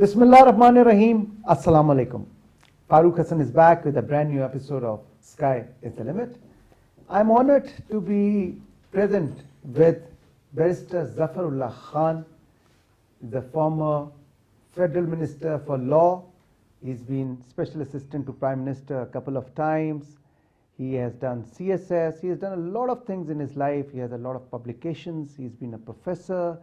Bismillahirrahmanirrahim. Assalamu alaikum. FAROOQ Hasan is back with a brand new episode of Sky is the Limit. I'm honored to be present with Barrister Zafar Ullah Khan, the former Federal Minister for Law. He's been Special Assistant to Prime Minister a couple of times. He has done CSS. He has done a lot of things in his life. He has a lot of publications. He's been a professor.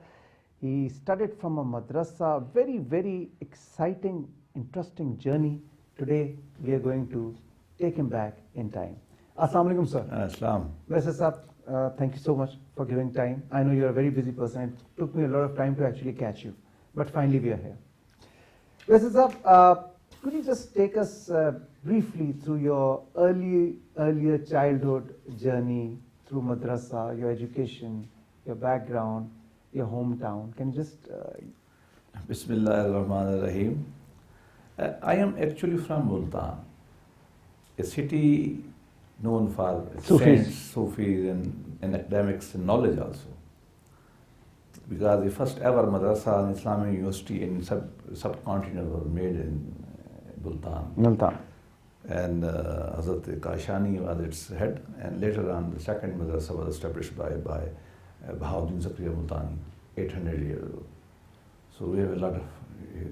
He studied from a madrasa. Very, very exciting, interesting journey. Today, we are going to take him back in time. Assalamu alaikum, sir. Assalam. Barrister Sahab, thank you so much for giving time. I know you're a very busy person. It took me a lot of time to actually catch you. But finally, we are here. Barrister Sahab, could you just take us briefly through your earlier childhood journey through madrasa, your education, your background, your hometown? Can you just... Bismillahirrahmanirrahim. I am actually from Multan, a city known for its saints, Sufis, and academics and knowledge also. Because the first ever madrasa and Islamic university in subcontinent was made in Multan. And Hazrat Kashani was its head, and later on the second madrasa was established by Bahauddin Zakriya Multani, 800 years ago. So we have a lot of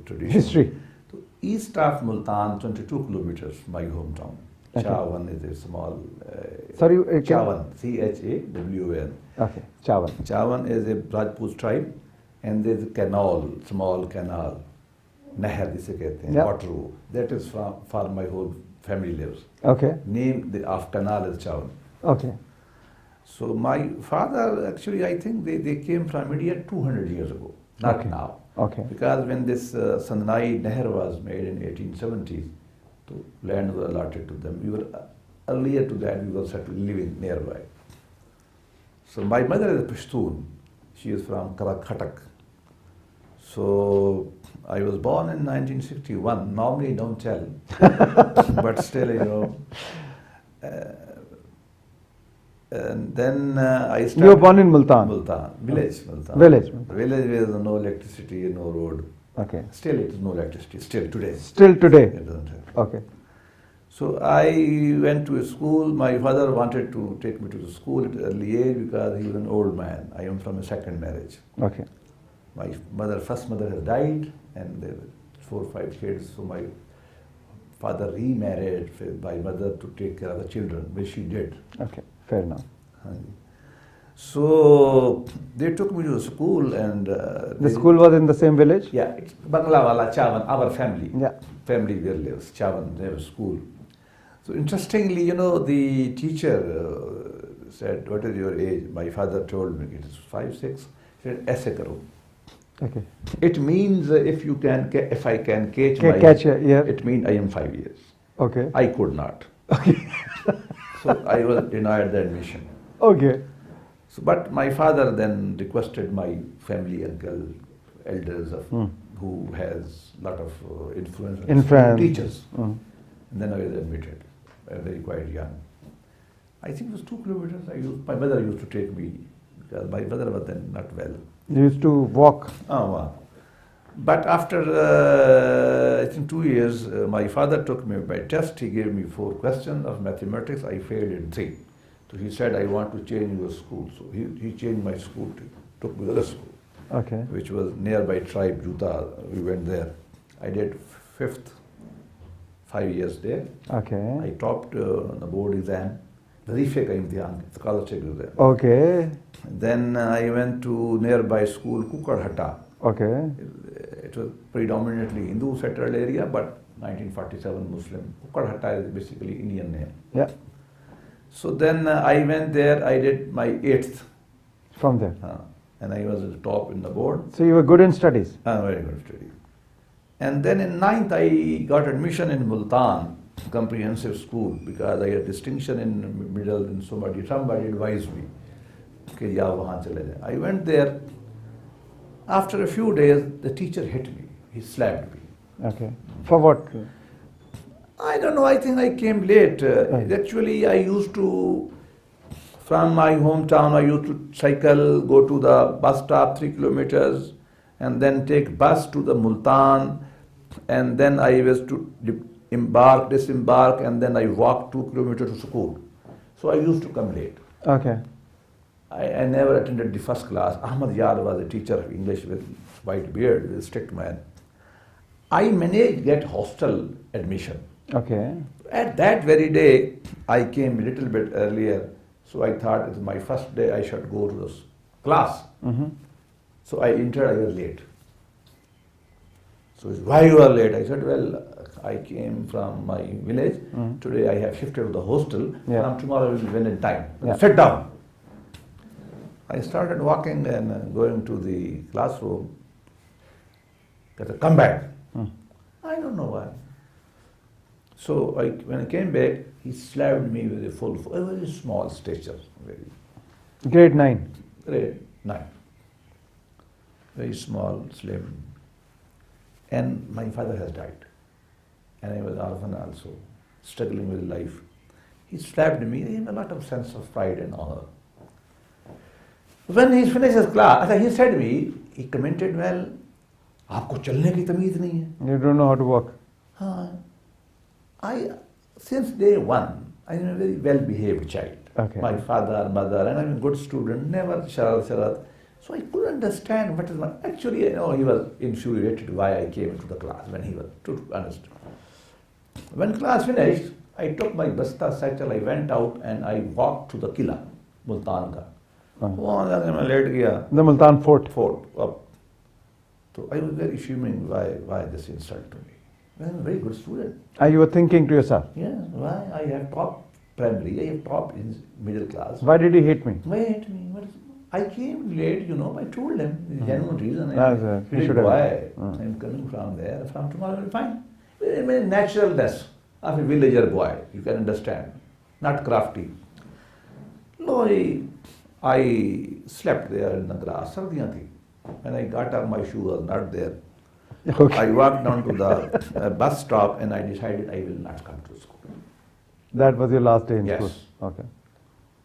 tradition. History. So east of Multan, 22 kilometers, my hometown. Okay. Chawan is a small... Sorry, Chawan, C-H-A-W-N. Okay, Chawan. Chawan is a Rajput tribe, and there's a canal, small canal, Nahar, जिसे कहते हैं, water. That is for my whole family lives. Okay. Name of canal is Chawan. Okay. So my father, actually, I think they came from India 200 years ago, not now. Okay. Because when this Sandnai Nehar was made in 1870s, the land was allotted to them. We were earlier to that, we were living nearby. So my mother is a Pashtun. She is from Karakhatak. So I was born in 1961. Normally don't tell, but still, you know. And then I started... You were born in Multan? Multan, village Multan. Village. Village where no electricity, no road. Okay. Still it is no electricity, still today. Still today? It doesn't have. Okay. So I went to a school. My father wanted to take me to the school at an early age because he was an old man. I am from a second marriage. Okay. My first mother has died, and there were 4 or 5 kids. So my father remarried with my mother to take care of the children, which she did. Okay, fair enough. So they took me to the school, and the school was in the same village? Yeah, it's Bangla Wala Chawan, our family. Yeah. Family where lives Chawan, they have a school. So interestingly, you know, the teacher said, "What is your age?" My father told me it is 5, 6. He said, "Aise karo." Okay. It means if I can catch it means I am 5 years. Okay. I could not. Okay. So I was denied the admission. Okay. So, but my father then requested my family uncle, elders who has lot of influence, teachers. And then I was admitted, very quite young. I think it was 2 kilometers. My mother used to take me because my mother was then not well. You used to walk? Oh, wow. But after, I think 2 years, my father took me by test. He gave me 4 questions of mathematics. I failed in 3. So he said, "I want to change your school." So he changed my school, took me to the school, which was nearby tribe, Juta. We went there. I did 5th, 5 years there. Okay. I topped the board exam, Wazife ka imtihan, scholarship exam. Okay. Then I went to nearby school, Kukarhata. Okay. It was predominantly Hindu settled area, but 1947 Muslim. Kukarhata is basically Indian name. Yeah. So then I went there, I did my 8th. From there? And I was at the top in the board. So you were good in studies? Very good study. And then in 9th I got admission in Multan Comprehensive School because I had distinction in middle and somebody advised me. I went there. After a few days, the teacher hit me. He slapped me. Okay. For what? I don't know, I think I came late. Actually, I used to, from my hometown, I used to cycle, go to the bus stop 3 kilometers, and then take bus to the Multan and then I was to embark, disembark, and then I walked 2 kilometers to school. So I used to come late. Okay. I never attended the first class. Ahmad Yar was a teacher of English with white beard, a strict man. I managed to get hostel admission. Okay. At that very day, I came a little bit earlier, so I thought it was my first day I should go to this class. Mm-hmm. So I entered, I was late. So he said, why you are late? I said, well, I came from my village. Mm-hmm. Today I have shifted to the hostel. Yeah. From tomorrow I will be in time. Yeah. Sit down. I started walking and going to the classroom. He said, come back. Mm. I don't know why. So when I came back, he slapped me with a very small stature. Grade 9. Grade 9. Very small, slim. And my father has died. And I was orphan also, struggling with life. He slapped me. He had a lot of sense of pride and honor. When he finished his class, he said to me, he commented, well, आपको चलने की तमीज़ नहीं है. You don't know how to walk. Since day one, I am a very well-behaved child. Okay. My father, mother, and I'm a good student, never sharat. So I couldn't understand what is my... Actually, he was infuriated why I came into the class when he was, to be honest. When class finished, I took my basta satchel, I went out and I walked to the Killa, Multan ka. वहाँ जाके मैं late गया. The Multan Fort. Up. So I was very fuming why this insult to me. I'm a very good student. You were thinking to yourself, Yeah, why I have top primary, I have top in middle class. why did he hate me? Why hate me? I came late, I told him the genuine reason. He should have. Why? I'm coming from there, from tomorrow I will find. I mean, naturalness of a villager boy, you can understand, not crafty. No, I slept there in the grass. When I got up, my shoe was not there. Okay. I walked down to the bus stop and I decided I will not come to school. That was your last day in Yes. school? Okay.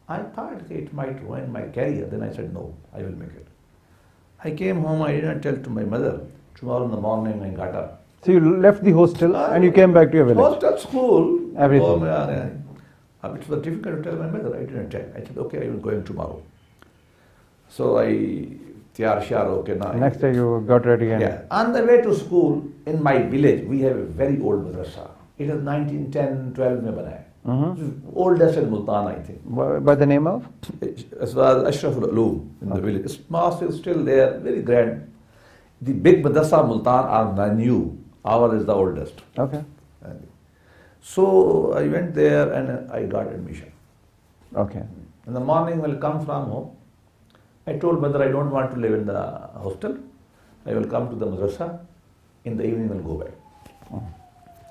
I thought it might ruin my career. Then I said, no, I will make it. I came home, I didn't tell to my mother. Tomorrow in the morning I got up. So you left the hostel and you came back to your village? Hostel, school. Everything. It was difficult to tell my mother. I didn't tell. I said, okay, I will go in tomorrow. So I... Next day you got ready and... Yeah. On the way to school, in my village, we have a very old madrasa. It is 1910-12 mein banaya. Mm-hmm. Oldest in Multan, I think. By the name of? As well as Ashraf al-Ulum in the village. Its mosque is still there, very grand. The big madrasa Multan are new. Ours is the oldest. Okay. So I went there and I got admission. Okay. In the morning, when I come from home, I told mother I don't want to live in the hostel. I will come to the madrasa. In the evening, I will go back.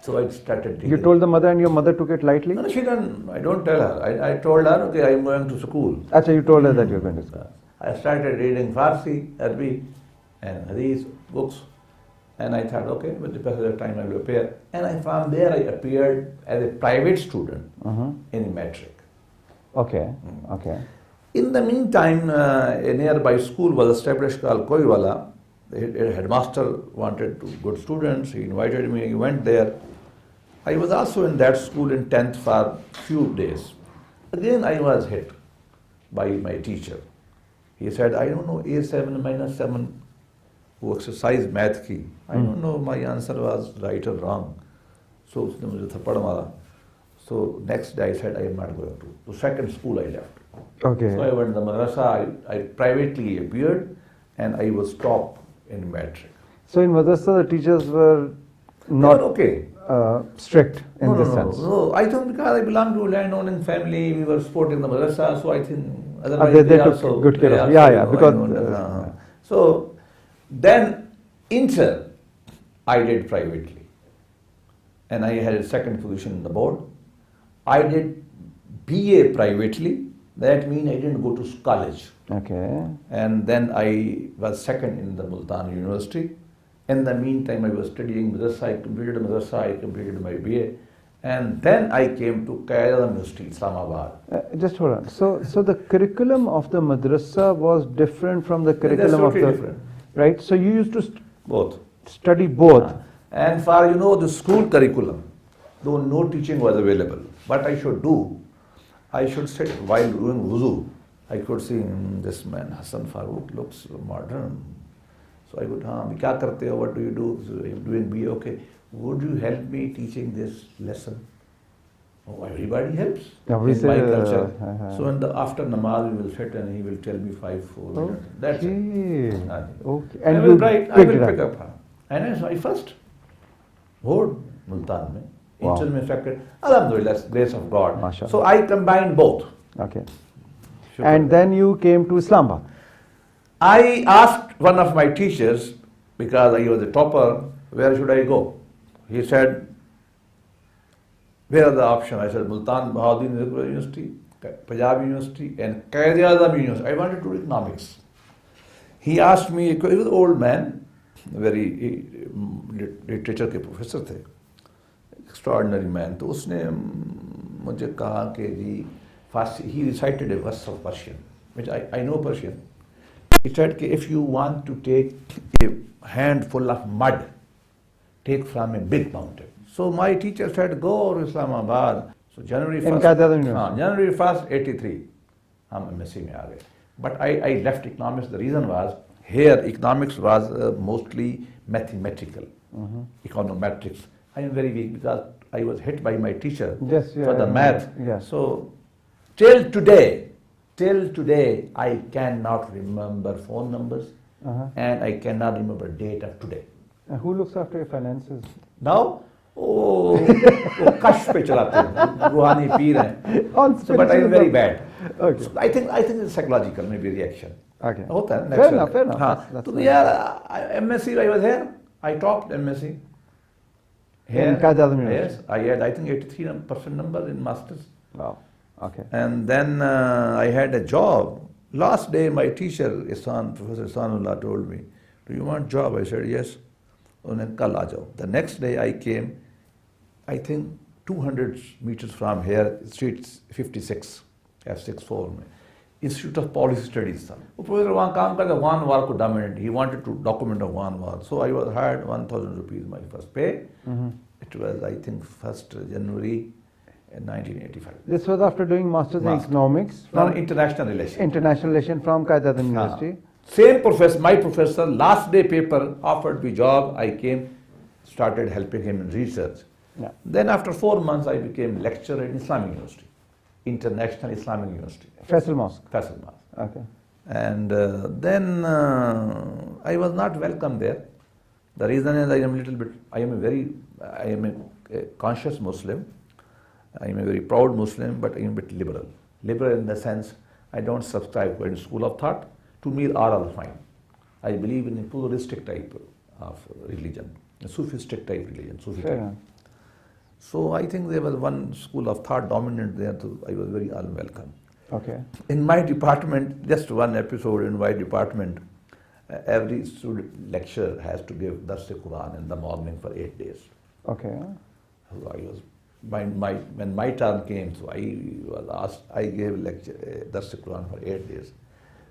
So I started reading. You told the mother and your mother took it lightly? No, she didn't. I don't tell her. I told her, okay, I am going to school. Actually, you told her that you were going to school. I started reading Farsi, Arabic, and Hadith books. And I thought, okay, with the passage of time I will appear. And from there I appeared as a private student in a matric. Okay. Okay. In the meantime, a nearby school was established called Koiwala. The headmaster wanted good students. He invited me. I went there. I was also in that school in 10th for few days. Again, I was hit by my teacher. He said, I don't know, A7 minus 7 who exercise math key. I don't know my answer was right or wrong. So, उसने मुझे थप्पड़ मारा. So next day I said I am not going to. The second school I left. Okay. So I went to the madrasa, I privately appeared and I was top in matric. So in madrasa the teachers were not okay. Strict in this sense? No, I think because I belong to a landowning family, we were supporting the madrasa, so I think otherwise they took also, good care of it. Because... So then inter I did privately and I had a second position in the board. I did BA privately, that means I didn't go to college. Okay. And then I was second in the Multan University. In the meantime, I was studying madrasa, I completed madrasa, I completed my BA. And then I came to Kaira University, Islamabad. Just hold on. So the curriculum of the madrasa was different from the curriculum totally of the... different. Right? So you used to Both. study both. And for, the school curriculum, though no teaching was available, what I should do, I should sit while doing wuzu. I could see this man, HASAN FAROOQ, looks modern. So I would, kya karte ho, what do you do? So I'm doing BA, okay. Would you help me teaching this lesson? Oh, everybody helps in my culture. So after namaz, we will sit and he will tell me 5-4 minutes. That's it. Okay. And I will write, I will pick up. And it's my first board, Multan mein. Intel mein faculty. Alhamdulillah, grace of God. Mashallah. So I combined both. Okay. And then you came to Islamabad. I asked one of my teachers, because I was a topper, where should I go? He said, where are the options? I said, Multan Bahauddin University, Punjab University, and Quaid-e-Azam University. I wanted to do economics. He asked me, he was an old man, very literature के professor थे, extraordinary man. तो उसने मुझे कहा कि जी, he recited a verse of Persian, which I know Persian. He said कि if you want to take a handful of mud, take from a big mountain. So my teacher said, go to Islamabad. So January 1st, January 1st, 83, हम MSc में आ गए. But I left economics. The reason was, here economics was mostly mathematical, econometrics. I am very weak because I was hit by my teacher for the math. So till today, I cannot remember phone numbers and I cannot remember date of today. And who looks after your finances? Now, kash pe chalate hain, ruhani peer hain. So, but I am very bad. Okay. So I think it's psychological, maybe reaction. Okay. Hota hai, Fair enough. That's MSc I was here. I topped MSc. Here. In Quaid-e-Azam University. Yes, I had, I think, 83% number in masters. Wow. Okay. And then I had a job. Last day, my teacher, Professor Ihsanullah, told me, do you want a job? I said, yes. The next day I came, I think 200 meters from here, street 56, F64 में, Institute of Policy Studies था. वो professor वहाँ काम करता, one war को dominate. He wanted to document a one war. So I was hired 1,000 rupees my first pay. It was, I think, 1st January 1985. This was after doing Masters in Economics from International Relations. International Relations from Quaid-e-Azam University. Same professor, my professor, last day paper, offered me job. I came, started helping him in research. Then after 4 months, I became lecturer in Islamic University, International Islamic University. Faisal Mosque. Faisal Mosque. Okay. And then I was not welcome there. The reason is I am a conscious Muslim. I am a very proud Muslim, but I am a bit liberal. Liberal in the sense, I don't subscribe to any school of thought. To me, are all fine. I believe in a pluralistic type of religion, a Sufistic type religion, Sufi type. So I think there was one school of thought dominant there, so I was very unwelcome. Okay. In my department, just one episode in my department, every student lecturer has to give Dars Quran in the morning for 8 days. Okay. So I was, when my turn came, so I was asked, I gave lecture Dars Quran for 8 days.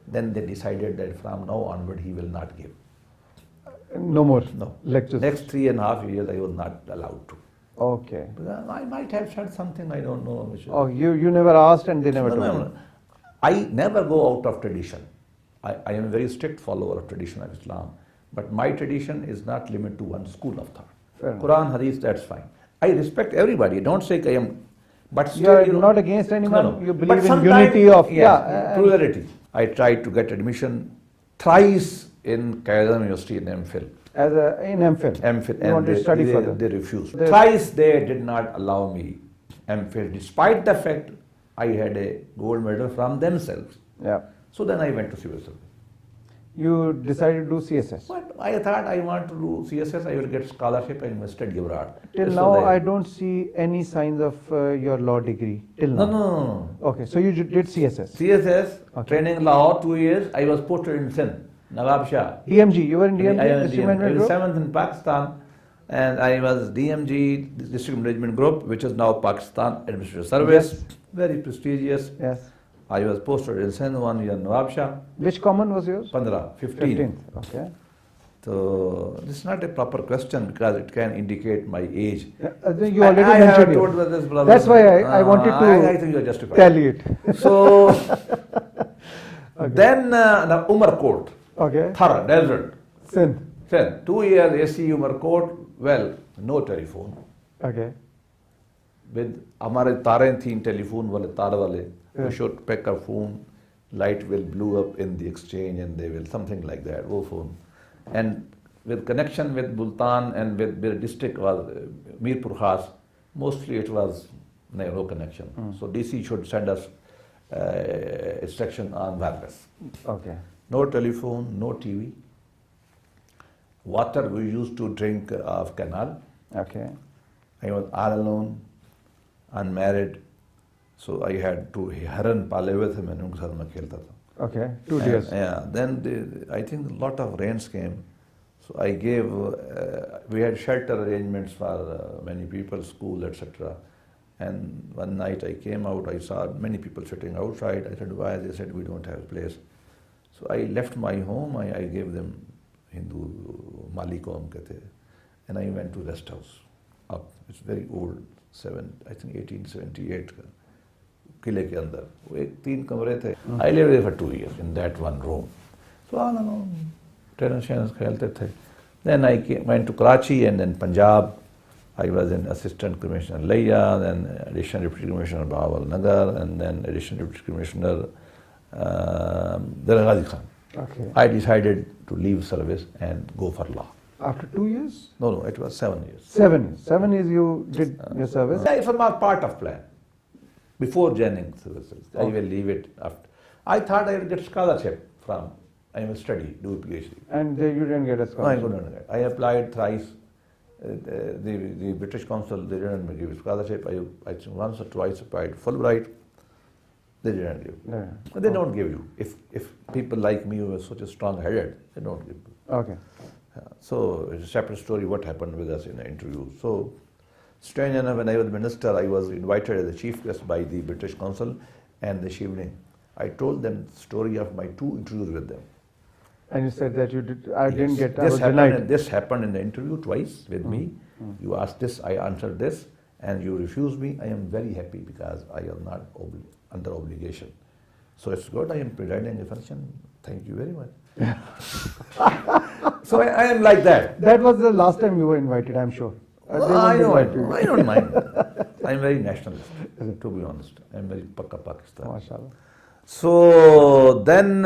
Then they decided that from now onward he will not give. No more lectures. Next 3.5 years I was not allowed to. Okay. Because I might have said something, I don't know. Which you never asked and they never told you? No. I never go out of tradition. I am a very strict follower of tradition of Islam. But my tradition is not limited to one school of thought. Quran, Hadith, that's fine. I respect everybody. Don't say I am. But still, you are not against anyone. No. You believe in unity of plurality. I tried to get admission thrice in Quaid-e-Azam University in MPhil. In MPhil? You wanted to study further? They refused. Thrice they did not allow me MPhil, despite the fact I had a gold medal from themselves. So then I went to civil service. You decided to do CSS? But I thought I want to do CSS, I will get scholarship, I invested abroad. Till now, I don't see any signs of your law degree. Till now? No. Okay, so you did CSS? CSS, training in Lahore 2 years, I was posted in Sindh, Nawab Shah. DMG, you were in DMG? I was 7th in Pakistan, and I was DMG, District Management Group, which is now Pakistan Administrative Service. Very prestigious. Yes. I was posted in Sindh 1 year, Nawab Shah. Which common was yours? 15. Okay. So this is not a proper question because it can indicate my age. You already I mentioned have it. told this brother. That's why I wanted to I think you are justified. tally it. So Okay. then the Umar Court, Okay. Thar, desert. Sindh. Then 2 years AC Umar Court, well, no telephone. Okay. With हमारे तारें थी telephone वाले तार वाले, Yeah. we should pick a phone, light will blow up in the exchange and they will something like that, वो phone. And with connection with Multan and with the district was Mirpur Khas, mostly it was no connection. So DC should send us instruction on wireless. Okay. No telephone, no TV. Water we used to drink of canal. Okay. I was all alone, unmarried, so I had to haran pale with him and unke saath mein khelta tha. Okay. 2 years. Yeah, then I think a lot of rains came, so I gave, we had shelter arrangements for many people, school, etc. And one night I came out, I saw many people sitting outside. I said, why? They said, we don't have a place. So I left my home, I gave them Hindu Malikom kehte, and I went to rest house up. It's very old, I think 1878 का किले के अंदर वो 3 कमरे थे. I lived there for 2 years in that one room. So all alone, tennis खेलते थे. Then I went to Karachi and then Punjab. I was an assistant commissioner Layya, then additional deputy commissioner Bahawal Nagar, and then additional deputy commissioner Ghazi Khan. Okay. I decided to leave service and go for law. After 2 years? No, it was 7 years. 7 years. 7 years you did your service? It was not part of plan. Before joining services, I will leave it after. I thought I would get scholarship from, I will study, do a PhD. And you didn't get a No, I scholarship? couldn't get. I applied thrice. The British Council, they didn't give a scholarship. I think once or twice applied Fulbright. They didn't give. Yeah. But they don't give you. If people like me who are such a strong-headed, they don't give you. Okay. So it's a separate story what happened with us in the interview. So strange enough, when I was minister, I was invited as a chief guest by the British Council, and this evening I told them the story of my 2 interviews with them. And you said that you did, I didn't get, I This was happened, denied. this happened in the interview twice with me. You asked this, I answered this, and you refused me. I am very happy because I am not under obligation. So it's good, I am presiding a function. Thank you very much. So I am like that. That was the last time you were invited, I'm sure. They I won't know, invite you. I don't mind. I am very nationalist, to be honest. I am very Pakka Pakistan. MashaAllah. So then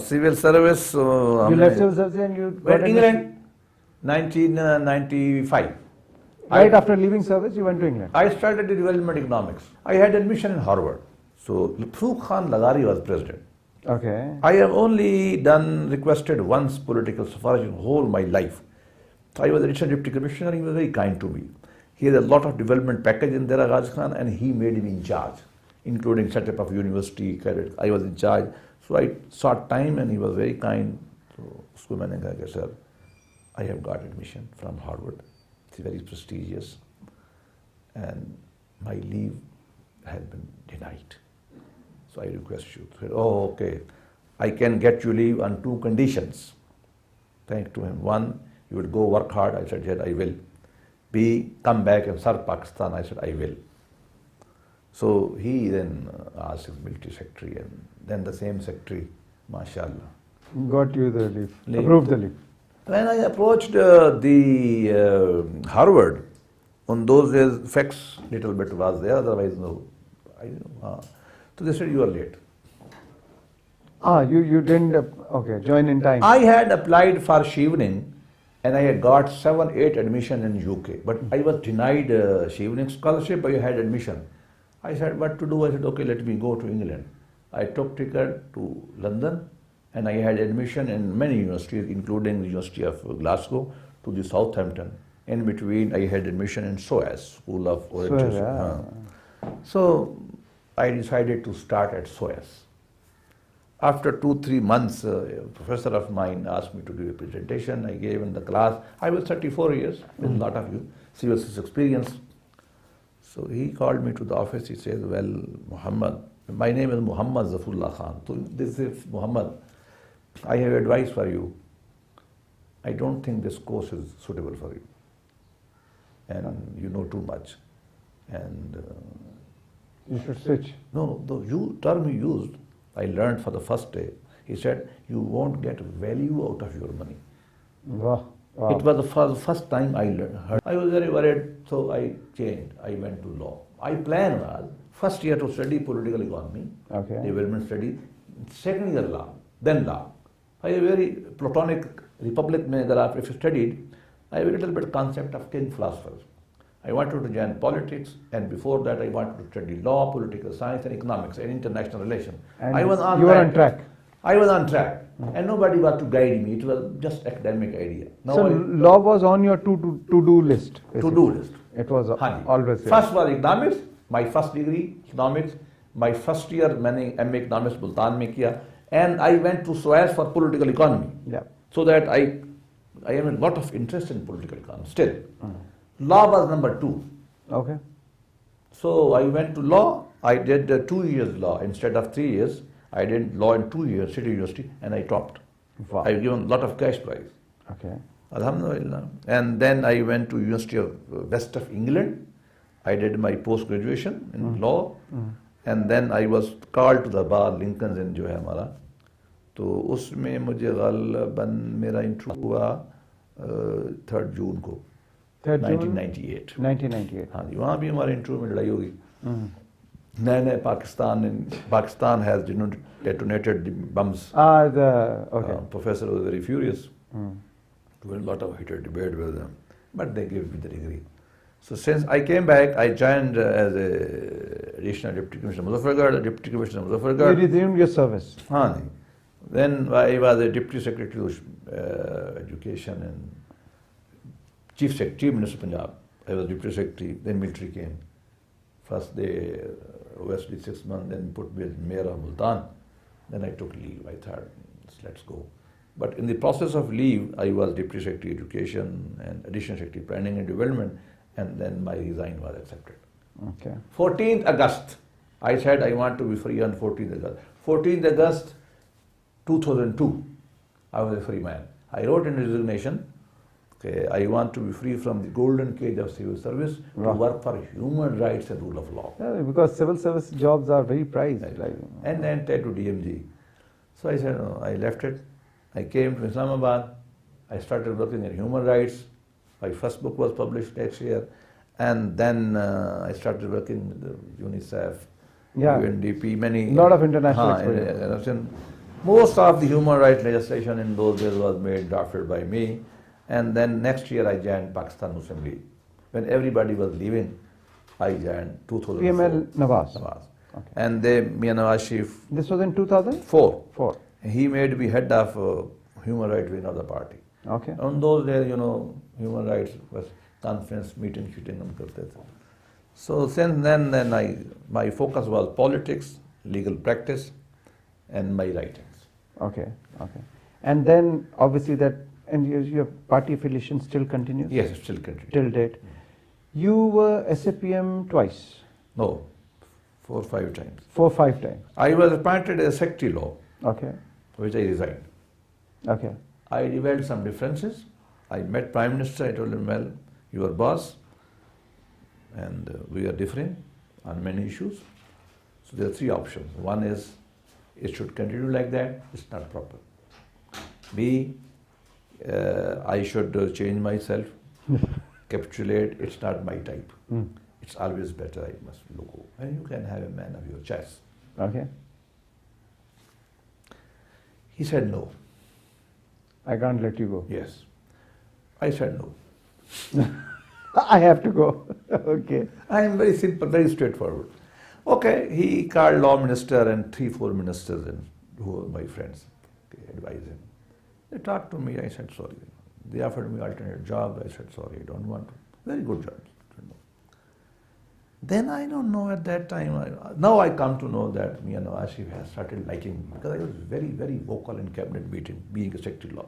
civil service. You left civil service and you went got England, 1995. Right after leaving service, you went to England. I started development economics. I had admission in Harvard. So FAROOQ Khan Lagari was president. Okay. I have only requested once political suffrage in whole my life. So I was additional deputy commissioner, he was very kind to me. He had a lot of development package in there, Ghazi Khan, and he made me in charge, including setup of university, credit. I was in charge. So I sought time and he was very kind. So usko maine kaha ki, sir, I have got admission from Harvard. It's very prestigious. And my leave has been denied. So I request you. He said, oh, okay. I can get you leave on 2 conditions. Thanks to him. 1, you will go work hard. I said, yes, I will. B, come back and serve Pakistan. I said, I will. So he then asked his military secretary, and then the same secretary, mashallah, Got you the leave. Leave. Approved the leave. when I approached the Harvard, on those days, facts little bit was there, otherwise no. I don't know. So they said, you are late. You didn't, okay, join in time. I had applied for Shivning and I had got 7-8 admission in UK, but I was denied Shivning scholarship, but I had admission. I said, what to do? I said, okay, let me go to England. I took ticket to London and I had admission in many universities, including the University of Glasgow, to the Southampton. In between, I had admission in SOAS, School of Orientation. So I decided to start at SOAS. After 2-3 months, a professor of mine asked me to give a presentation. I gave in the class. I was 34 years, with a lot of civil service experience. So he called me to the office. He said, well, Muhammad, my name is Muhammad Zafar Ullah Khan. So this is Muhammad. I have advice for you. I don't think this course is suitable for you. And you know too much. And You should switch. no, the term he used, I learned for the first day. He said, you won't get value out of your money. Wow. Wow. It was the first time I heard. I was very worried, so I changed. I went to law. My plan was first year to study political economy, Okay. development study, second year law, then law. I have a very Platonic republic mein agar if you studied, I have a little bit concept of king philosophers. I wanted to join politics, and before that I wanted to study law, political science and economics and international relations. And I was on you were on track. I was on track, and nobody was to guide me. It was just academic idea. Now So law was on your to-do list. basically. to-do list. It was हाँ जी. always there. First was economics, my first degree economics. My first year मैंने MA economics Multan में किया, and I went to SOAS for political economy. Yeah. So that I am a lot of interest in political economy still. Law was number 2. Okay. So I went to law. I did 2 years law instead of 3 years. I did law in 2 years, City University, and I topped. Wow. I given a lot of cash prize. Okay. Alhamdulillah. And then I went to University of West of England. I did my post-graduation in law. And then I was called to the bar, Lincoln's Inn जो है हमारा. तो उसमें मुझे ग़ालिबन मेरा interview हुआ 3 जून को 3rd June 1998. 1998. हाँ जी, वहाँ भी हमारे इंटरव्यू में लड़ाई होगी. नए Pakistan has detonated the bombs. Okay. Professor was very furious. We had a lot of heated debate with them, but they gave me the degree. So since I came back, I joined as a additional deputy commissioner Muzaffargarh, deputy commissioner You Muzaffargarh. resumed your service. हाँ जी. Then I was a deputy secretary of education and chief minister Punjab. I was deputy secretary. Then military came. First they OSD 6 months, then put me as mayor of Multan. Then I took leave. I thought, let's go. But in the process of leave, I was deputy secretary education and additional secretary planning and development, and then my resign was accepted. Okay. 14th August, I said I want to be free on 14th August. 14th August 2002, I was a free man. I wrote in resignation, okay, I want to be free from the golden cage of civil service to work for human rights and rule of law. Yeah, because civil service jobs are very prized. Like, And then to DMG. So I said, no, I left it. I came to Islamabad. I started working in human rights. My first book was published next year. And then I started working with the UNICEF, UNDP, many. A lot of international experience. And most of the human rights legislation in those days was drafted by me. And then next year I joined Pakistan Muslim League. When everybody was leaving, I joined 2004. PML Nawaz. Okay. And me and Nawaz Sharif. This was in 2004? 4. He made me head of human rights wing of the party. Okay. On those days, human rights was conference, meeting, shooting, hum karte the. So since then my focus was politics, legal practice, and my writings. Okay. And then obviously your party affiliation still continues? Yes, it still continues. Till date. You were SAPM twice? No, 4 or 5 times. 4 or 5 times. I was appointed as secretary law. Okay. Which I resigned. Okay. I revealed some differences. I met Prime Minister, I told him, well, you are boss, and we are differing on many issues. So there are 3 options. One is, it should continue like that, it's not proper. B, I should change myself, capitulate, it's not my type. It's always better, I must look. And you can have a man of your choice. Okay. He said no. I can't let you go. Yes. I said no. I have to go. Okay. I am very simple, very straightforward. Okay, he called law minister and 3-4 ministers who were my friends, advised him. They talked to me, I said sorry. They offered me alternate job, I said sorry, I don't want to. Very good job. Then I don't know at that time, now I come to know that me and Nawaz Sharif has started liking me because I was very, very vocal in cabinet meeting, being a secretary law.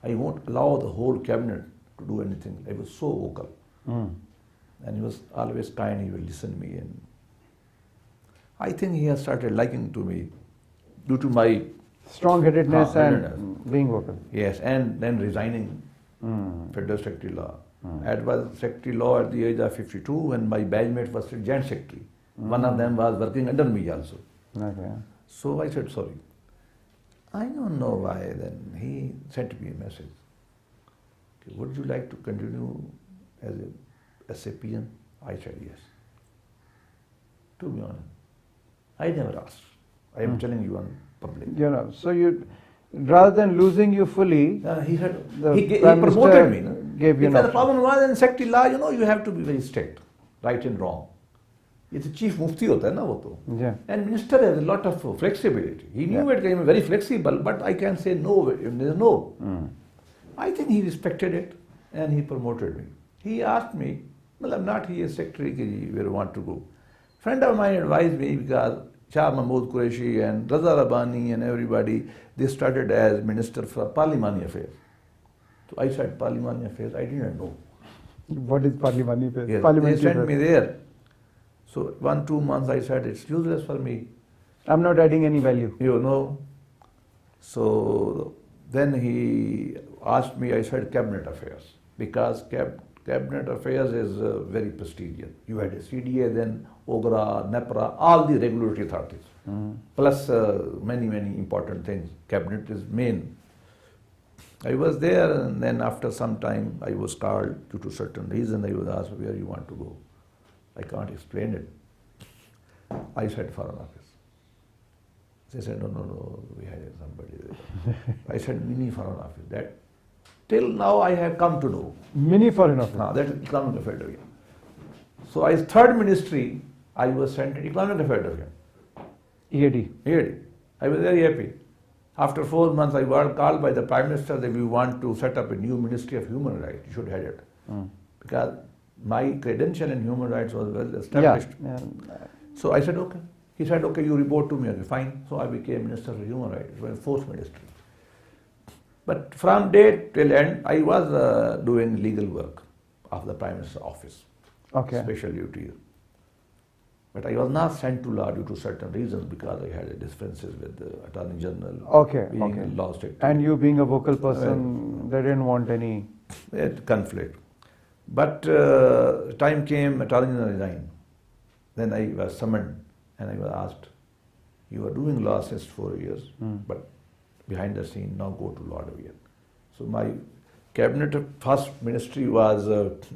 I won't allow the whole cabinet to do anything. I was so vocal. And he was always kind, he would listen to me. And I think he has started liking to me due to my strong-headedness and Being vocal. Yes, and then resigning Federal Secretary Law. I was Secretary Law at the age of 52 and my batchmate was Joint Secretary. One of them was working under me also. Okay. So I said, sorry. I don't know why. Then he sent me a message. Okay, would you like to continue as a SAPM? I said yes. To be honest, I never asked. I am telling you on public. You know, so you, rather than losing you fully, He said, the he Prime promoted Minister me. No? gave you an Because the option. problem was in Secretary Law, you have to be very strict, right and wrong. It's a chief mufti hota hai na wo to. Yeah. And minister has a lot of flexibility. He knew it came very flexible, but I can say no, there's no. I think he respected it and he promoted me. He asked me, well, I'm not here secretary, where you want to go. Friend of mine advised me because Shah Mahmood Qureshi and Raza Rabbani and everybody, they started as Minister for Parliamentary Affairs. So I said Parliamentary Affairs, I didn't know. What is parliamentary affairs? Yes, Parliamentary they sent affairs. me there. So 1-2 months I said, it's useless for me. I'm not adding any value. You know. So then he asked me, I said Cabinet Affairs, because Cabinet Affairs is very prestigious. You had a CDA, then OGRA, NEPRA, all the regulatory authorities, plus many important things. Cabinet is main. I was there, and then after some time I was called due to certain reason. I was asked where you want to go. I can't explain it. I said Foreign Office. They said, no, we hired somebody there. I said Mini Foreign Office. That till now I have come to know. Mini Foreign Office. Now that is Economic Affairs Division. So as third ministry, I was sent to Economic Affairs Division. EAD. EAD. I was very happy. After 4 months, I was called by the Prime Minister that we want to set up a new Ministry of Human Rights. You should head it. Because my credential in human rights was well established. Yeah. So I said, okay. He said, okay, you report to me. Okay, fine. So I became Minister for Human Rights. It was fourth ministry. But from day till end, I was doing legal work of the Prime Minister's office. Okay. Special duties. But I was not sent to law due to certain reasons because I had differences with the Attorney General. Okay. Being Okay. a law secretary. And you being a vocal person, they didn't want any. They had conflict. But time came, Attorney General resigned. Then I was summoned and I was asked, you are doing law since 4 years, but behind the scene, now go to law division. So my cabinet first ministry was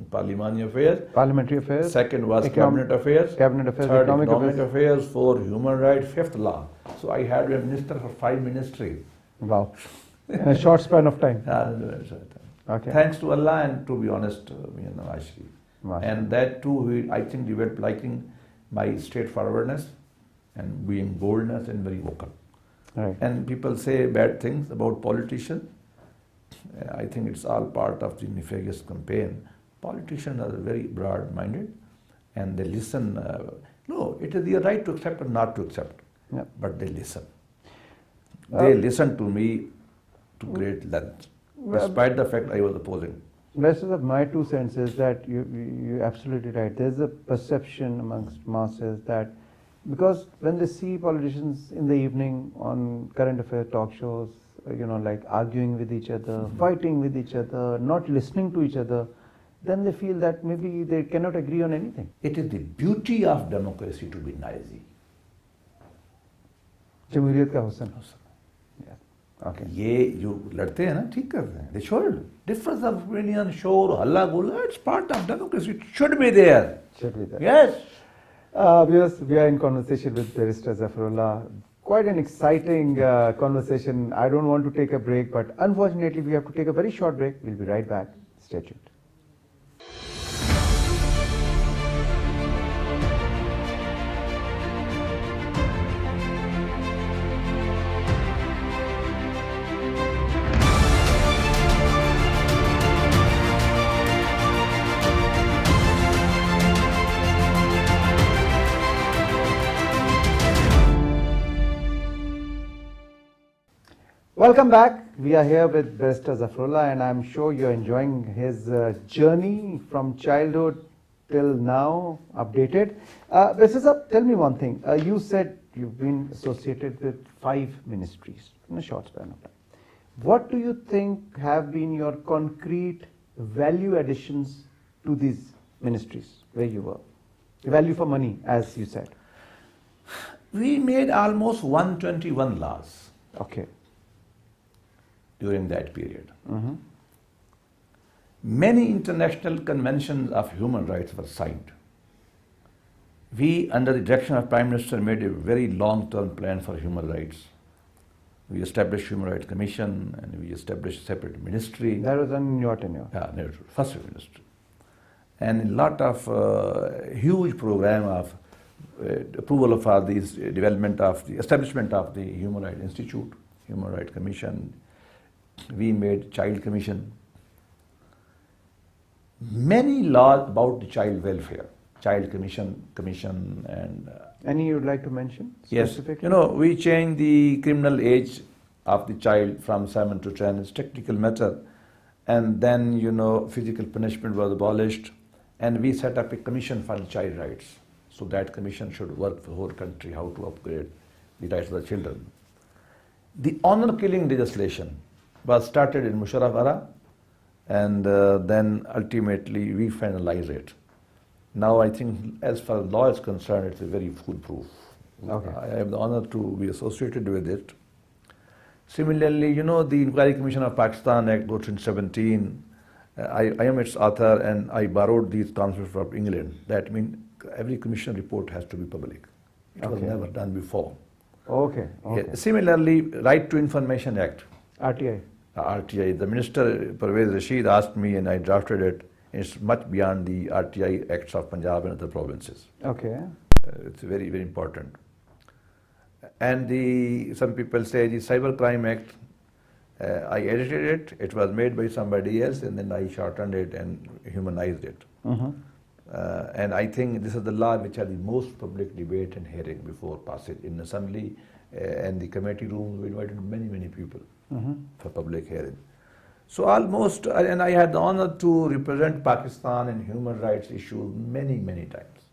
Parliamentary Affairs. Parliamentary affairs. Second was Cabinet Affairs. Cabinet affairs. Third, Economic affairs. Affairs. Fourth, Human Rights. Fifth, Law. So I had a minister for 5 ministries. Wow. In a short span of time. Okay. Thanks to Allah and to be honest, Ashri. Wow. And that too, I think developed liking my straightforwardness and being boldness and very vocal. Right. And people say bad things about politicians. I think it's all part of the nefarious campaign. Politicians are very broad-minded and they listen. No, it is their right to accept or not to accept, but they listen. They listen to me to great length, despite the fact I was opposing. Rest of my 2 cents is that you're absolutely right. There's a perception amongst masses that because when they see politicians in the evening on current affair talk shows, like arguing with each other, fighting with each other, not listening to each other, then they feel that maybe they cannot agree on anything. It is the beauty of democracy to be noisy. Jamhuriyat ka Husn. Okay. ये जो लड़ते हैं ना ठीक कर रहे हैं. They should. Difference of opinion, शोर, हल्ला गुल्ला, it's part of democracy. It should be there. Should be there. Yes. We are in conversation with Barrister Zafar Ullah. Quite an exciting conversation. I don't want to take a break, but unfortunately we have to take a very short break. We'll be right back. Stay tuned. Welcome back. We are here with Barrister Zafar Ullah, and I'm sure you're enjoying his journey from childhood till now, updated. Barrister Zafar, tell me one thing. You said you've been associated with 5 ministries in a short span of time. What do you think have been your concrete value additions to these ministries where you were? Value for money, as you said. We made almost 121 laws Okay. during that period. Mm-hmm. Many international conventions of human rights were signed. We, under the direction of Prime Minister, made a very long-term plan for human rights. We established Human Rights Commission and we established a separate ministry. That was in your tenure. Yeah, no, first ministry. And a lot of huge program of approval for this development of the establishment of the Human Rights Institute, Human Rights Commission. We made Child Commission. Many laws about the child welfare, Child Commission and... Any you'd like to mention yes, specifically? you know, we changed the criminal age of the child from 7 to 10. It's technical matter. And then, you know, physical punishment was abolished. And we set up a commission for the child rights. So that commission should work for the whole country, how to upgrade the rights of the children. The honor killing legislation was started in Musharraf era, and then ultimately we finalized it. Now I think as far as law is concerned, it's a very foolproof. Okay. I have the honor to be associated with it. Similarly, you know, the Inquiry Commission of Pakistan Act 2017, I am its author and I borrowed these concepts from England. That means every commission report has to be public. It was never done before. Okay. Okay. Yeah. Similarly, Right to Information Act. RTI. RTI. The Minister Pervez Rashid asked me and I drafted it. It's much beyond the RTI Acts of Punjab and other provinces. Okay. It's very, very important. And some people say the Cybercrime Act, I edited it, it was made by somebody else and then I shortened it and humanized it. Mm-hmm. And I think this is the law which had the most public debate and hearing before passage in assembly and the committee rooms. We invited many, many people for public hearing. So almost, and I had the honor to represent Pakistan in human rights issues many, many times.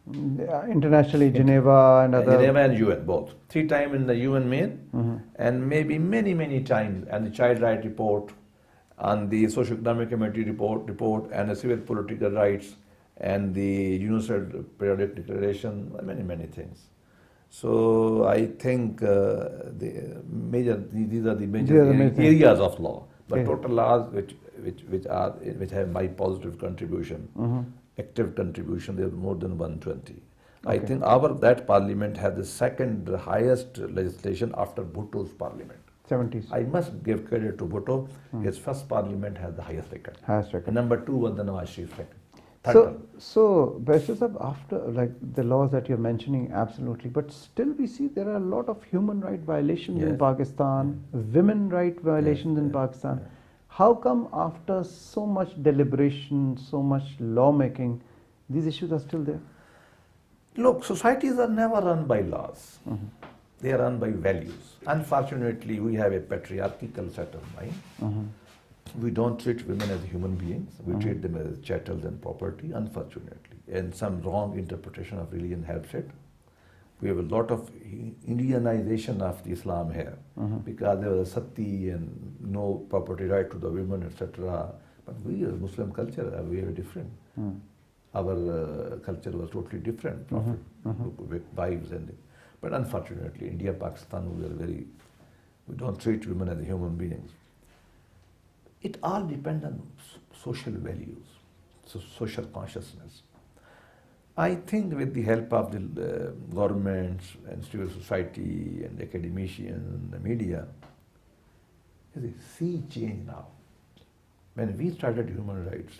Internationally, Geneva and other... Geneva and UN, both. 3 times in the UN main, and maybe many, many times, and the Child Rights Report, on the Socio-Economic Committee report, and the Civil Political Rights, and the Universal Periodic Declaration, many, many things. So I think these are the major areas of law. But total laws which have my positive contribution, active contribution, there are more than 120. Okay. I think that parliament had the second highest legislation after Bhutto's parliament. 70s. I must give credit to Bhutto. His first parliament has the highest record. Highest record. And number 2 was the Nawaz Sharif record. So, Barrister Sahab, after like the laws that you're mentioning, absolutely, but still we see there are a lot of human right violations in Pakistan, women right violations in Pakistan. How come after so much deliberation, so much lawmaking, these issues are still there? Look, societies are never run by laws. They are run by values. Unfortunately, we have a patriarchal set of mind. We don't treat women as human beings. We treat them as chattels and property, unfortunately. And some wrong interpretation of religion helps it. We have a lot of Indianization of the Islam here because there was a sati and no property right to the women, etc. But we as Muslim culture are very different. Our culture was totally different, with wives and... But unfortunately, India, Pakistan, we don't treat women as human beings. It all depends on social values, social consciousness. I think with the help of the governments and civil society and academicians and the media, there's a sea change now. When we started human rights,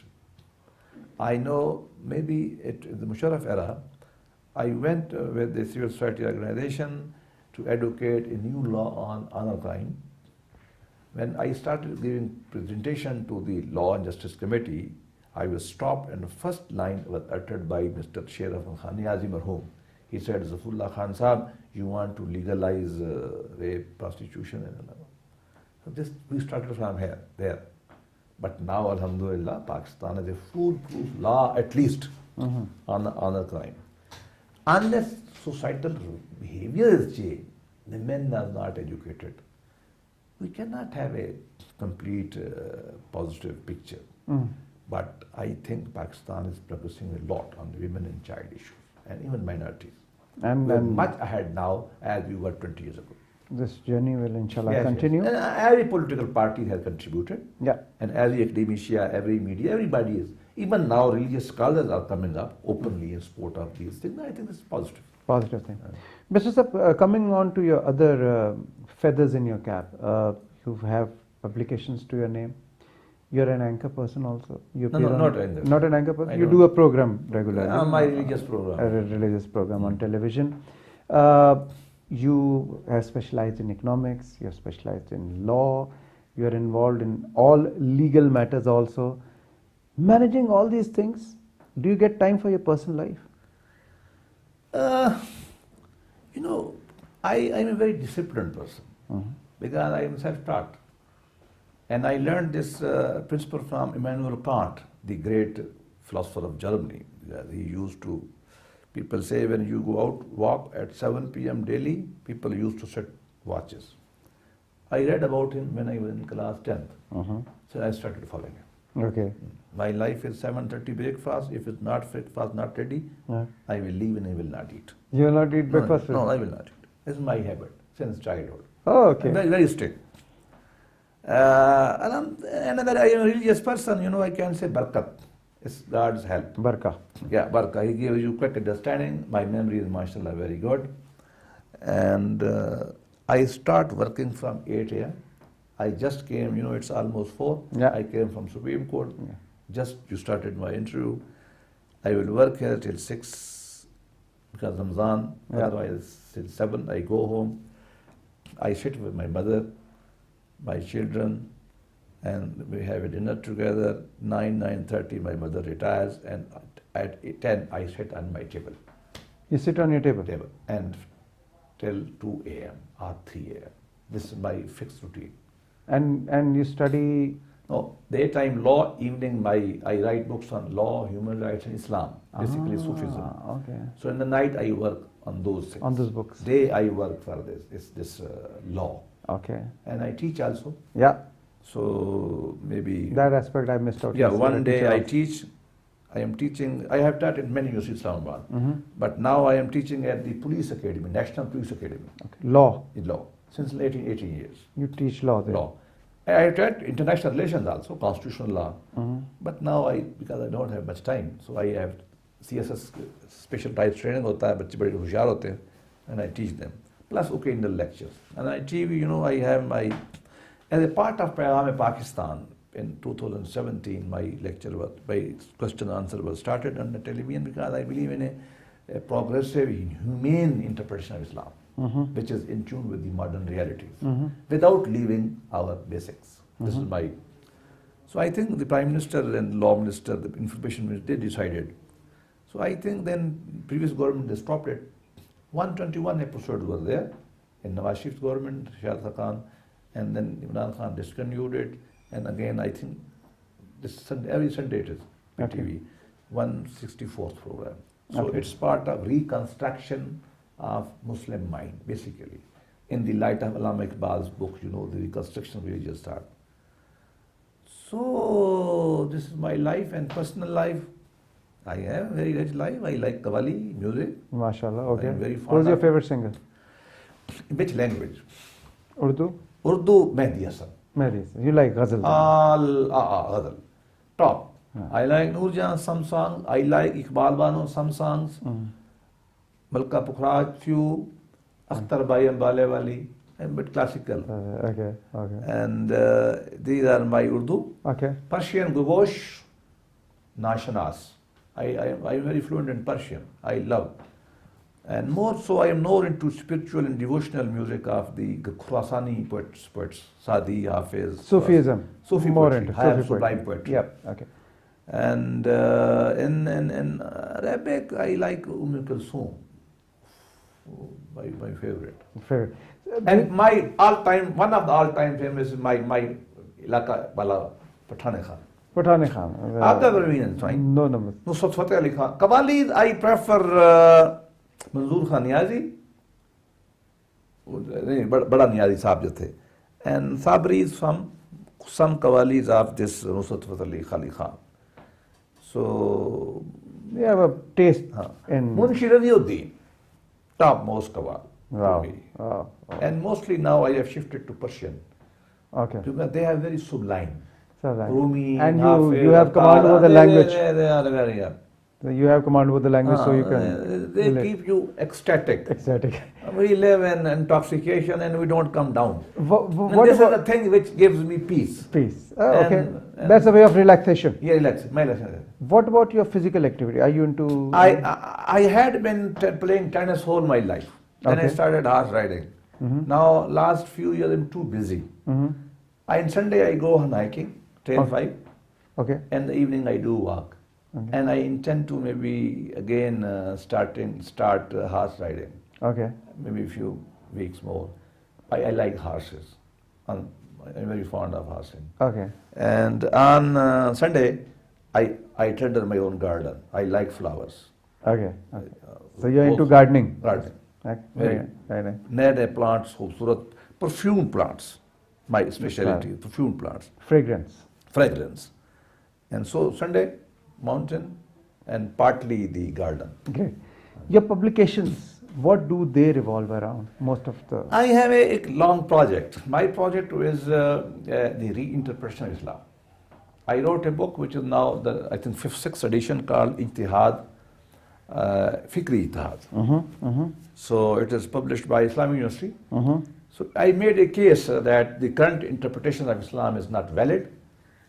I know maybe in the Musharraf era, I went with the civil society organization to advocate a new law on honor crime. When I started giving presentation to the Law and Justice Committee, I was stopped and the first line was uttered by Mr. Sheraf Khan Niazi Marhoom. He said, Zafullah Khan Sahab, you want to legalize rape, prostitution, and all. So this, we started from there. But now, alhamdulillah, Pakistan has a foolproof law, at least, on honor crime. Unless societal behavior is changed, the men are not educated. we cannot have a complete positive picture. But I think Pakistan is progressing a lot on the women and child issues, and even minorities. And We're much ahead now as we were 20 years ago. this journey will inshallah Yes, continue. yes. And every political party has contributed. Yeah. And every academia, every media, everybody is. Even now, religious scholars are coming up openly in support of these things. I think this is positive. Positive thing. Mr. Sap, coming on to your other feathers in your cap, you have publications to your name. You're an anchor person also. You No, appear no, on- not anchor. Not an anchor person. I You don't. do a program regularly. My religious program. A religious program on television. You have specialized in economics. You have specialized in law. You are involved in all legal matters also. Managing all these things, do you get time for your personal life? You know, I'm a very disciplined person because I am self-taught. And I learned this principle from Immanuel Kant, the great philosopher of Germany. He used to, people say when you go out, walk at 7 p.m. daily, people used to set watches. I read about him when I was in class 10th. So I started following him. Okay. My life is 7:30 breakfast. If it's not breakfast, not ready, I will leave and I will not eat. You will not eat breakfast? No, I will not eat. This is my habit since childhood. Oh, okay. I'm very, very strict. And I am a religious person, you know, I can say barakat. It's God's help. Barka. Yeah, barakah. He gives you quick understanding. My memory is, mashallah, very good. And I start working from 8 a.m. I just came, you know, it's almost 4. Yeah. I came from Supreme Court. Yeah. Just you started my interview. I will work here till 6 because Ramzan. Yeah. Otherwise, till 7 I go home. I sit with my mother, my children, and we have a dinner together. 9:30 my mother retires, and at 10 I sit on my table. You sit on your table? And till 2 a.m. or 3 a.m. This is my fixed routine. And you study? No, daytime law, evening I write books on law, human rights, and Islam, basically Sufism. Okay. So in the night I work on those things. On those books. Day I work for this law. Okay. And I teach also. Yeah. So maybe That aspect I missed out. yeah, Yes, one day teacher I also. teach. I am teaching. I have taught in many universities in Islamabad, but now I am teaching at the Police Academy, National Police Academy, Okay. Law. in law since 18 years. You teach law there. Law. I have taught international relations also, constitutional law. But now because I don't have much time, so I have CSS special type training होता है, बच्चे बड़े होशियार होते हैं, and I teach them. Plus occasional lectures. And I TV, you know, I have my, as a part of Paygam Pakistan in 2017, my question and answer was started on the television because I believe in a progressive, humane interpretation of Islam, which is in tune with the modern realities, without leaving our basics. This is my. So I think the Prime Minister and Law Minister, the Information Minister, they decided. So I think then previous government, they stopped it. 121 episodes were there in Nawaz Sharif's government, Shahid Khan, and then Imran Khan discontinued it. And again, I think this Sunday, every Sunday it is PTV, 164th program. So it's part of reconstruction of Muslim mind, basically. In the light of Allama Iqbal's book, you know, the reconstruction of religious art. So this is my life and personal life. I have a very rich life. I like Qawwali, music. MashaAllah, okay. I'm very fond Who's your of- favorite singer? In which language? Urdu? Urdu, Mehdi Hasan. Mary. You like Ghazal? Ghazal. Top. I like Noorjahan, some songs. I like Iqbal Bano, some songs. Malka Pukhraj, few. Akhtar Bhai Ambale Wali. But classical. Okay. And these are my Urdu. Okay. Persian, Gugosh, Nashanas. I am very fluent in Persian. I love. And more so, I am more into spiritual and devotional music of the Khurasani poets, Sadi, Hafiz. Sufism. Sufi More poetry, into higher Sufi sublime poetry. Yep. Okay. And in Arabic, I like Kulthum, my favorite. Favorite. And my all-time, one of the all-time famous is my Ilaka Bala Pathan Khan. Pathan Khan. I've never been in Swine. No numbers. Nusrat Fateh Ali Khan. Qawwali, I prefer Manzoor Khan Niazi. बड़ा नियाजी साहब जो थे. And Sabri is from some Qawwalis of this Nusrat Fateh Ali Khali Khan. So, You have a taste in. Munshi Raziuddin, topmost Qawwal. Wow. to me. Wow. And mostly now I have shifted to Persian Okay. because they are very sublime. So that. Rumi, And Hafiz, you have command over the language. They are very, So you have command over the language, so you can. They relate. keep you ecstatic. Ecstatic. We live in intoxication and we don't come down. What And this about is the thing which gives me peace. peace? Okay. And- That's a way of relaxation. Yeah, relax. My relaxation. What about your physical activity? Are you into? I had been playing tennis whole my life. Then I Okay. started horse riding. Mhm. Now last few years I'm too busy. Mhm. On Sunday I go on hiking, trail Okay. 5, Okay. and the evening I do walk. Okay. And I intend to maybe again start horse riding, Okay. maybe a few weeks more. I like horses. I'm very fond of horsing. Okay. And on Sunday, I tender my own garden. I like flowers. Okay. Okay. So you're into gardening. Gardening. Okay. Very. Very, very nice. Nade plants, खूबसूरत perfume plants. My specialty, perfume plants, Fragrance. fragrance. And so Sunday, mountain, and partly the garden. Great. Your publications, what do they revolve around? Most of the. I have a long project. My project is the reinterpretation of Islam. I wrote a book which is now the, I think, 5th, 6th edition called Ijtihad, Fikri Ijtihad. So it is published by Islamic University. So I made a case that the current interpretation of Islam is not valid,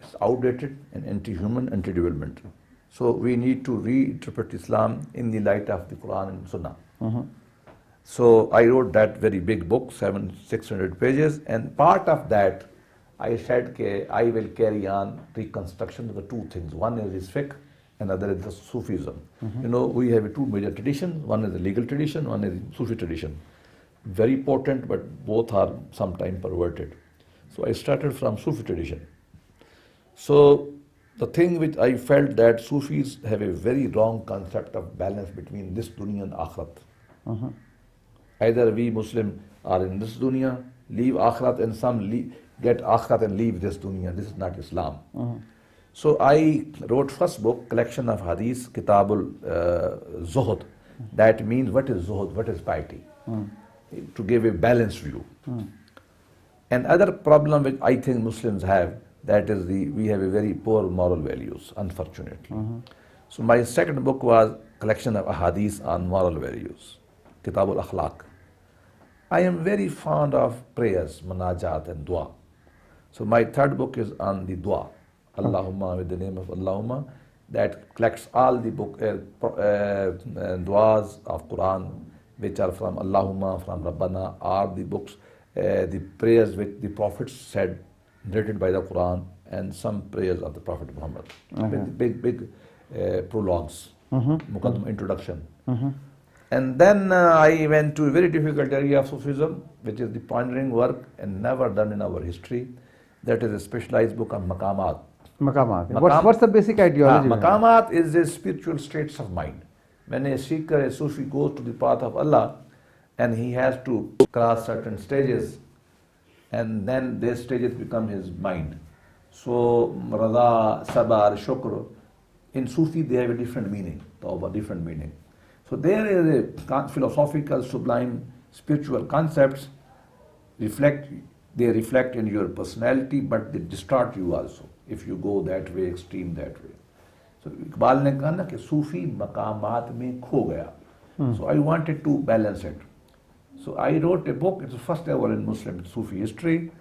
it's outdated and anti-human, anti-development. So we need to reinterpret Islam in the light of the Quran and Sunnah. So I wrote that very big book, 600 pages, and part of that I said I will carry on reconstruction of the two things. One is fiqh, and other is the Sufism. You know, we have two major traditions. One is the legal tradition, one is the Sufi tradition. Very potent, but both are sometimes perverted. So I started from Sufi tradition. So the thing which I felt that Sufis have a very wrong concept of balance between this dunya and akhirat. Either we Muslim are in this dunya, leave akhirat, and some get akhirat and leave this dunya. This is not Islam. So I wrote first book, collection of hadith, Kitabul Zuhud. That means what is Zuhud, what is piety, to give a balanced view. And other problem which I think Muslims have, that is we have a very poor moral values, unfortunately. So my second book was collection of hadith on moral values, Kitabul Akhlaq. I am very fond of prayers, manajat and dua. So my third book is on the dua, Allahumma, with the name of Allahumma, that collects all the book duas of Quran, which are from Allahumma, from Rabbana, are the books, the prayers which the prophets said, narrated by the Quran, and some prayers of the Prophet Muhammad, with big prologues, muqaddimah, introduction. And then I went to a very difficult area of Sufism, which is the pioneering work and never done in our history. That is a specialized book on maqamat. Maqamat. What's the basic ideology? Maqamat is the spiritual states of mind. When a seeker, a Sufi goes to the path of Allah, and he has to cross certain stages, and then these stages become his mind. So, Rada, Sabar, Shukr, in Sufi they have a different meaning, Tawbah, different meaning. So there is a philosophical, sublime, spiritual concepts they reflect in your personality, but they distort you also, if you go that way, extreme that way. So Iqbal ne kaha na ki Sufi maqamat mein kho gaya. So I wanted to balance it. So I wrote a book, it's the first ever in Muslim Sufi history,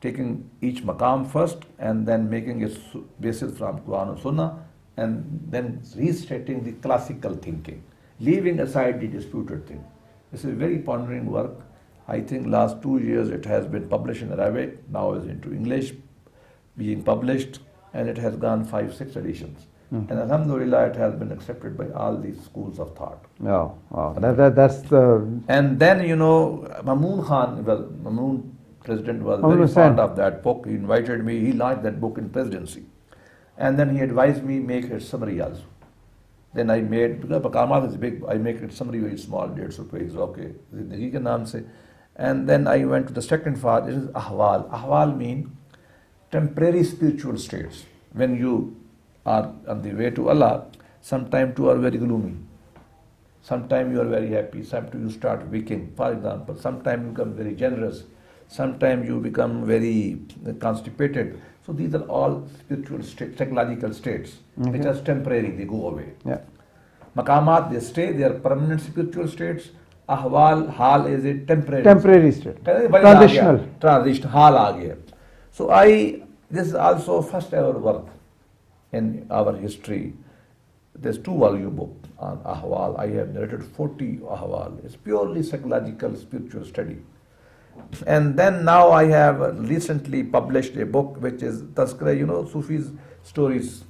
taking each maqam first and then making its basis from Quran and Sunnah, and then restating the classical thinking, leaving aside the disputed thing. This is a very pondering work. I think last 2 years it has been published in Arabic, now is into English, being published, and it has gone 5-6 editions. And Alhamdulillah, it has been accepted by all these schools of thought. Oh, wow. That's the. And then, you know, Mamoon president was very fond of that book. He invited me, he launched that book in presidency. And then he advised me make a summary also. Then I made, because Maqamat is big, I make it summary very small, 150 pages, okay, Zindagi ke naam se. And then I went to the second fard, it is ahwal. Ahwal mean temporary spiritual states. When you are on the way to Allah, sometimes you are very gloomy. Sometimes you are very happy. Sometimes you start weakening. For example, sometimes you become very generous. Sometimes you become very constipated. So these are all spiritual states, psychological states, which are temporary, they go away. Yeah. Maqamat, they stay, they are permanent spiritual states. Ahwal, hal is a Temporary state. Transitional. Transitional, hal aa gaya. So this is also first ever work in our history. There's 2-volume book on ahwal. I have narrated 40 ahwal. It's purely psychological, spiritual study. And then now I have recently published a book which is Tazkira, Sufis stories.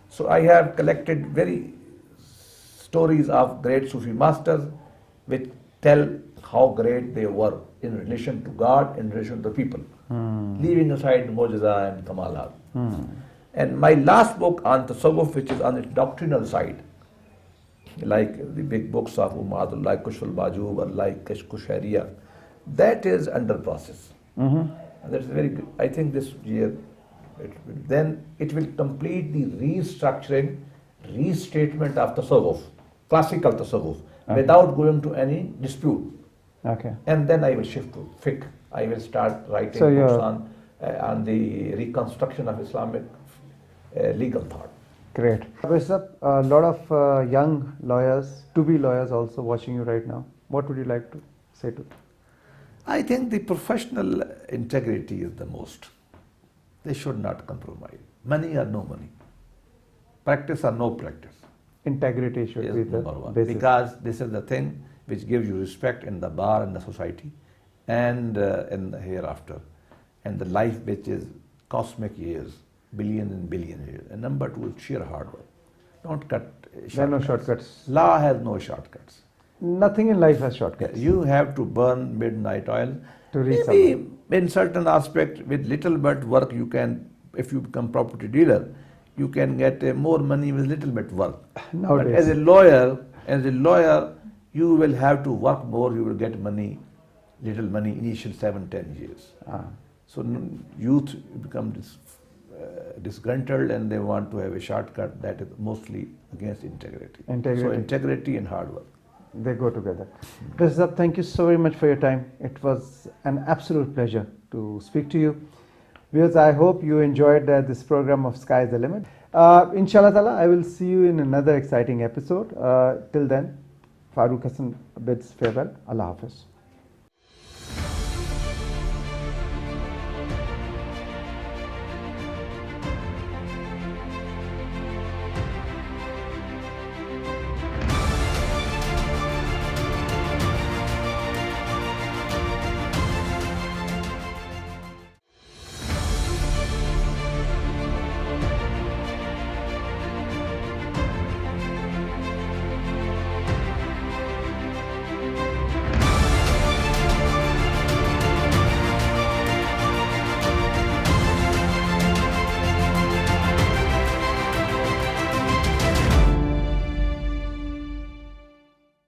So I have collected very stories of great Sufi masters which tell how great they were in relation to God, in relation to the people, leaving aside Mojaza and Kamalat. And my last book on Tasawwuf, which is on the doctrinal side, like the big books of Umadullah, like Kushul Bajub, or like Kushairiya, that is under process. That's very good. I think this year, it will complete the restructuring, restatement of Tasawwuf, classical Tasawwuf, without going to any dispute. Okay. And then I will shift to fiqh. I will start writing books on the reconstruction of Islamic legal thought. Great. Barrister, a lot of young lawyers, to-be lawyers also watching you right now. What would you like to say to them? I think the professional integrity is the most. They should not compromise. Money or no money. Practice or no practice. Integrity should be the number one. basis. Because this is the thing which gives you respect in the bar and the society and in the hereafter. And the life which is cosmic years, billions and billion years. And number two is sheer hard work. Don't cut shortcuts. There are no shortcuts. Law has no shortcuts. Nothing in life has shortcuts. You have to burn midnight oil. To reach Maybe in certain aspect, with little but work, you can, if you become property dealer, you can get more money with little bit work. Nowadays. But as a lawyer, you will have to work more. You will get money, little money, initial 7-10 years. So youth become disgruntled and they want to have a shortcut that is mostly against integrity. So integrity and hard work. They go together. Barrister, thank you so very much for your time. It was an absolute pleasure to speak to you. Viewers, I hope you enjoyed this program of Sky is the Limit. Inshallah ta'ala, I will see you in another exciting episode. Till then, FAROOQ Hasan bids farewell. Allah Hafiz.